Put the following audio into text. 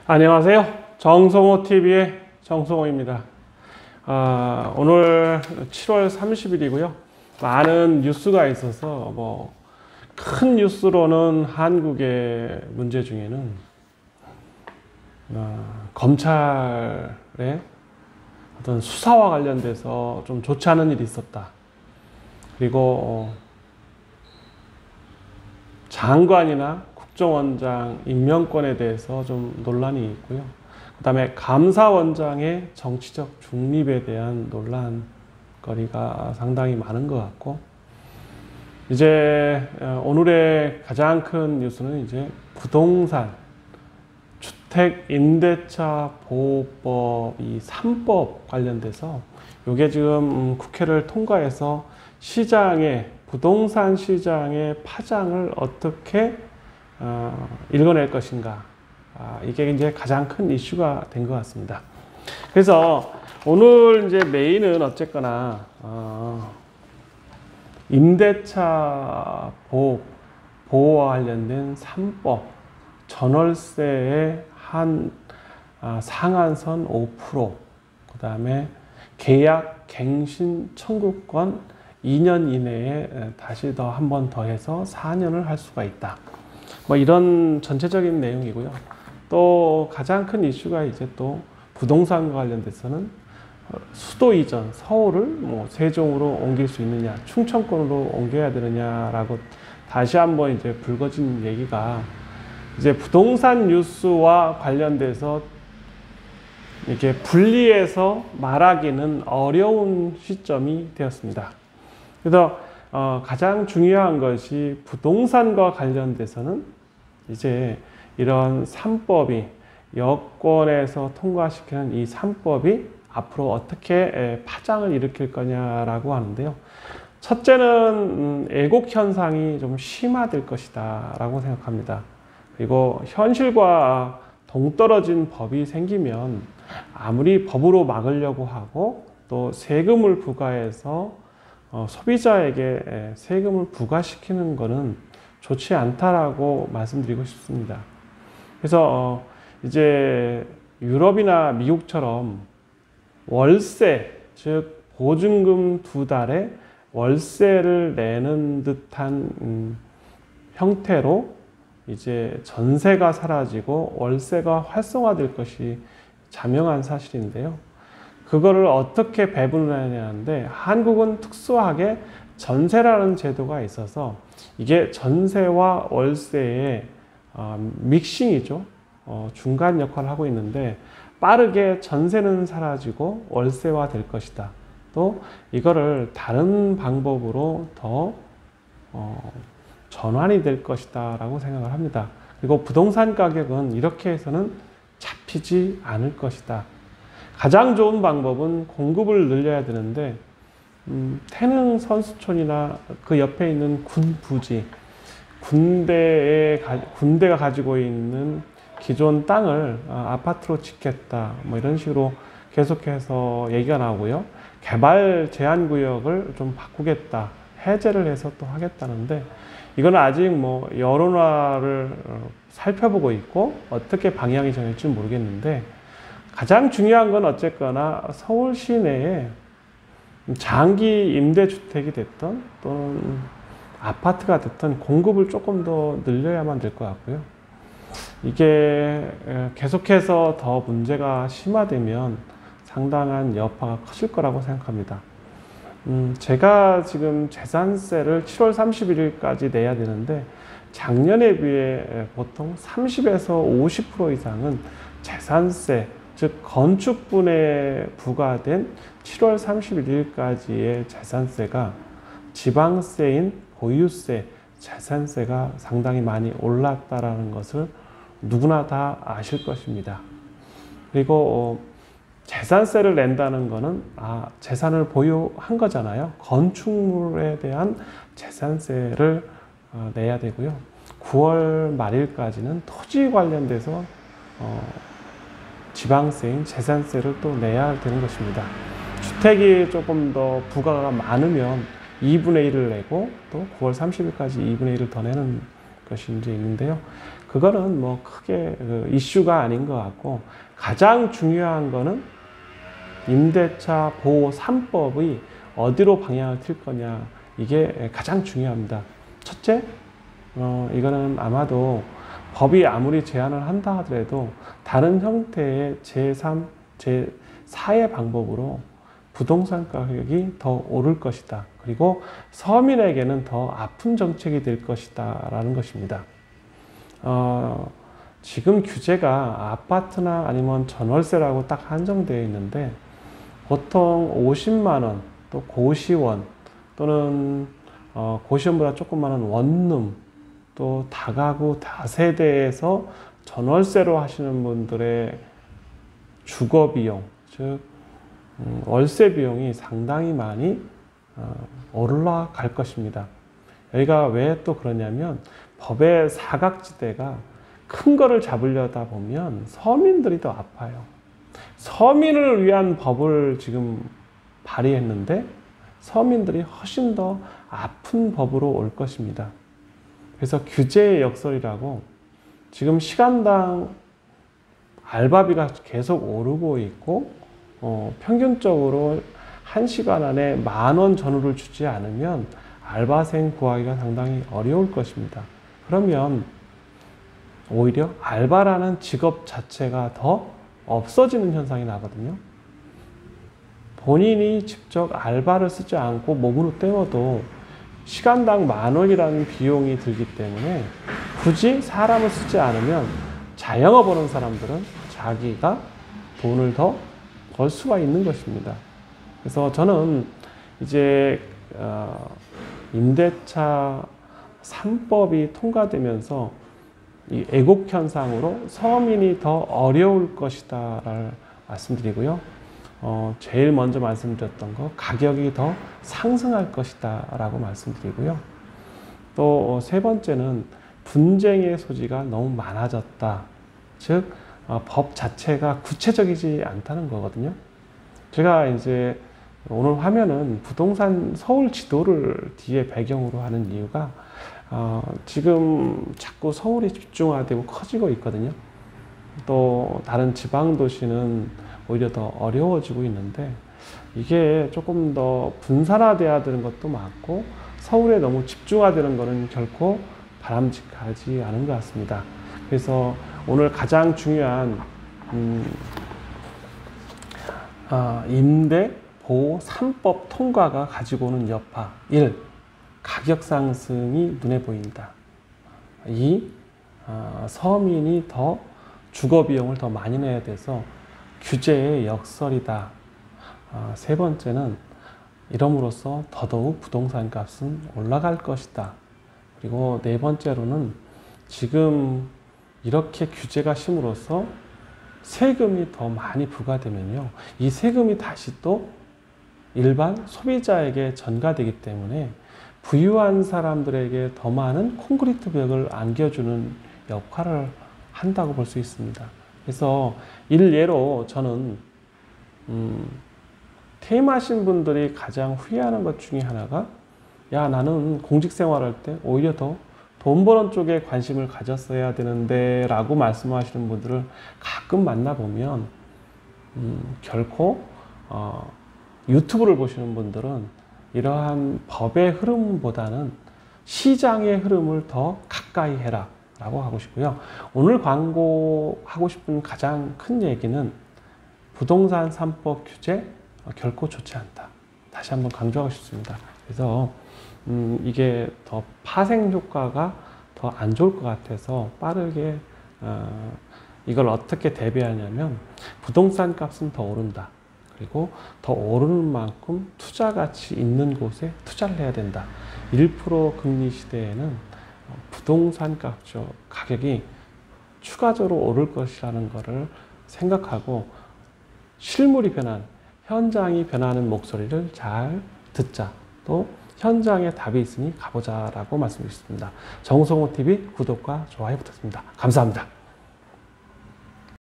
안녕하세요. 정성호TV의 정성호입니다. 오늘 7월 30일이고요. 많은 뉴스가 있어서 큰 뉴스로는 한국의 문제 중에는 검찰의 어떤 수사와 관련돼서 좀 좋지 않은 일이 있었다. 그리고 장관이나 국정원장 임명권에 대해서 좀 논란이 있고요. 그 다음에 감사원장의 정치적 중립에 대한 논란거리가 상당히 많은 것 같고, 이제 오늘의 가장 큰 뉴스는 이제 부동산 주택임대차 보호법 이 3법 관련돼서 이게 지금 국회를 통과해서 부동산 시장의 파장을 어떻게 읽어낼 것인가, 이게 이제 가장 큰 이슈가 된 것 같습니다. 그래서 오늘 이제 메인은 어쨌거나 임대차 보호와 관련된 3법, 전월세의 상한선 5%, 그 다음에 계약 갱신 청구권 2년 이내에 다시 한 번 더해서 4년을 할 수가 있다. 이런 전체적인 내용이고요. 또 가장 큰 이슈가 이제 또 부동산과 관련돼서는 수도 이전, 서울을 세종으로 옮길 수 있느냐, 충청권으로 옮겨야 되느냐라고 다시 한번 이제 불거진 얘기가 이제 부동산 뉴스와 관련돼서 이렇게 분리해서 말하기는 어려운 시점이 되었습니다. 그래서 가장 중요한 것이 부동산과 관련돼서는 이제 이런 3법이 여권에서 통과시키는 이 3법이 앞으로 어떻게 파장을 일으킬 거냐라고 하는데요. 첫째는 애국 현상이 좀 심화될 것이다 라고 생각합니다. 그리고 현실과 동떨어진 법이 생기면 아무리 법으로 막으려고 하고 또 세금을 부과해서 소비자에게 세금을 부과시키는 것은 좋지 않다라고 말씀드리고 싶습니다. 그래서 이제 유럽이나 미국처럼 월세, 즉 보증금 2달에 월세를 내는 듯한 형태로 이제 전세가 사라지고 월세가 활성화될 것이 자명한 사실인데요. 그거를 어떻게 배분을 하냐는데, 한국은 특수하게 전세라는 제도가 있어서 이게 전세와 월세의 믹싱이죠. 중간 역할을 하고 있는데, 빠르게 전세는 사라지고 월세화 될 것이다. 또 이거를 다른 방법으로 더 전환이 될 것이다 라고 생각을 합니다. 그리고 부동산 가격은 이렇게 해서는 잡히지 않을 것이다. 가장 좋은 방법은 공급을 늘려야 되는데, 태릉 선수촌이나 그 옆에 있는 군 부지, 군대가 가지고 있는 기존 땅을 아파트로 짓겠다, 이런 식으로 계속해서 얘기가 나오고요. 개발 제한 구역을 좀 바꾸겠다, 해제를 해서 또 하겠다는데, 이건 아직 여론화를 살펴보고 있고 어떻게 방향이 정할지 모르겠는데, 가장 중요한 건 어쨌거나 서울 시내에 장기 임대주택이 됐던 또는 아파트가 됐던 공급을 조금 더 늘려야만 될 것 같고요. 이게 계속해서 더 문제가 심화되면 상당한 여파가 커질 거라고 생각합니다. 제가 지금 재산세를 7월 31일까지 내야 되는데, 작년에 비해 보통 30에서 50% 이상은 재산세, 즉 건축분에 부과된 7월 31일까지의 재산세가 지방세인 보유세, 재산세가 상당히 많이 올랐다라는 것을 누구나 다 아실 것입니다. 그리고 재산세를 낸다는 것은 재산을 보유한 거잖아요. 건축물에 대한 재산세를 내야 되고요. 9월 말일까지는 토지 관련돼서 지방세인 재산세를 또 내야 되는 것입니다. 주택이 조금 더 부가가 많으면 2분의 1을 내고 또 9월 30일까지 2분의 1을 더 내는 것이 이제 있는데요. 그거는 뭐 크게 이슈가 아닌 것 같고, 가장 중요한 거는 임대차 보호 3법이 어디로 방향을 틀 거냐, 이게 가장 중요합니다. 첫째, 이거는 아마도 법이 아무리 제한을 한다 하더라도 다른 형태의 제3, 제4의 방법으로 부동산 가격이 더 오를 것이다. 그리고 서민에게는 더 아픈 정책이 될 것이다 라는 것입니다. 지금 규제가 아파트나 아니면 전월세라고 딱 한정되어 있는데, 보통 50만 원, 또 고시원, 또는 고시원보다 조금 많은 원룸, 또 다가구, 다세대에서 전월세로 하시는 분들의 주거비용, 즉 월세 비용이 상당히 많이 올라갈 것입니다. 여기가 왜 또 그러냐면, 법의 사각지대가 큰 거를 잡으려다 보면 서민들이 더 아파요. 서민을 위한 법을 지금 발의했는데 서민들이 훨씬 더 아픈 법으로 올 것입니다. 그래서 규제의 역설이라고, 지금 시간당 알바비가 계속 오르고 있고, 평균적으로 1시간 안에 10,000원 전후를 주지 않으면 알바생 구하기가 상당히 어려울 것입니다. 그러면 오히려 알바라는 직업 자체가 더 없어지는 현상이 나거든요. 본인이 직접 알바를 쓰지 않고 몸으로 때워도 시간당 10,000원이라는 비용이 들기 때문에 굳이 사람을 쓰지 않으면 자영업 하는 사람들은 자기가 돈을 더 벌 수가 있는 것입니다. 그래서 저는 이제 임대차 3법이 통과되면서 이 애국 현상으로 서민이 더 어려울 것이다 라는 말씀드리고요. 제일 먼저 말씀드렸던 거, 가격이 더 상승할 것이다 라고 말씀드리고요. 또 세 번째는 분쟁의 소지가 너무 많아졌다. 즉 법 자체가 구체적이지 않다는 거거든요. 제가 이제 오늘 화면은 부동산 서울 지도를 뒤에 배경으로 하는 이유가, 지금 자꾸 서울이 집중화되고 커지고 있거든요. 또 다른 지방 도시는 오히려 더 어려워지고 있는데, 이게 조금 더 분산화돼야 되는 것도 맞고, 서울에 너무 집중화되는 것은 결코 바람직하지 않은 것 같습니다. 그래서 오늘 가장 중요한 임대 보호 3법 통과가 가지고 오는 여파. 1. 가격 상승이 눈에 보인다. 2. 서민이 더 주거 비용을 더 많이 내야 돼서 규제의 역설이다. 세 번째는 이럼으로써 더더욱 부동산 값은 올라갈 것이다. 그리고 네 번째로는 지금 이렇게 규제가 심으로써 세금이 더 많이 부과되면요, 이 세금이 다시 또 일반 소비자에게 전가되기 때문에 부유한 사람들에게 더 많은 콘크리트 벽을 안겨주는 역할을 한다고 볼 수 있습니다. 그래서 일례로 저는 퇴임하신 분들이 가장 후회하는 것 중에 하나가, 야, 나는 공직 생활할 때 오히려 더 돈 버는 쪽에 관심을 가졌어야 되는데 라고 말씀하시는 분들을 가끔 만나보면 결코 유튜브를 보시는 분들은 이러한 법의 흐름보다는 시장의 흐름을 더 가까이 해라 라고 하고 싶고요. 오늘 광고하고 싶은 가장 큰 얘기는 부동산 3법 규제 결코 좋지 않다. 다시 한번 강조하고 싶습니다. 그래서 이게 더 파생 효과가 더 안 좋을 것 같아서 빠르게 이걸 어떻게 대비하냐면, 부동산 값은 더 오른다. 그리고 더 오르는 만큼 투자 가치 있는 곳에 투자를 해야 된다. 1% 금리 시대에는 부동산 가격이 추가적으로 오를 것이라는 것을 생각하고, 실물이 변한, 현장이 변하는 목소리를 잘 듣자. 또 현장에 답이 있으니 가보자라고 말씀드렸습니다. 정성호 TV 구독과 좋아요 부탁드립니다. 감사합니다.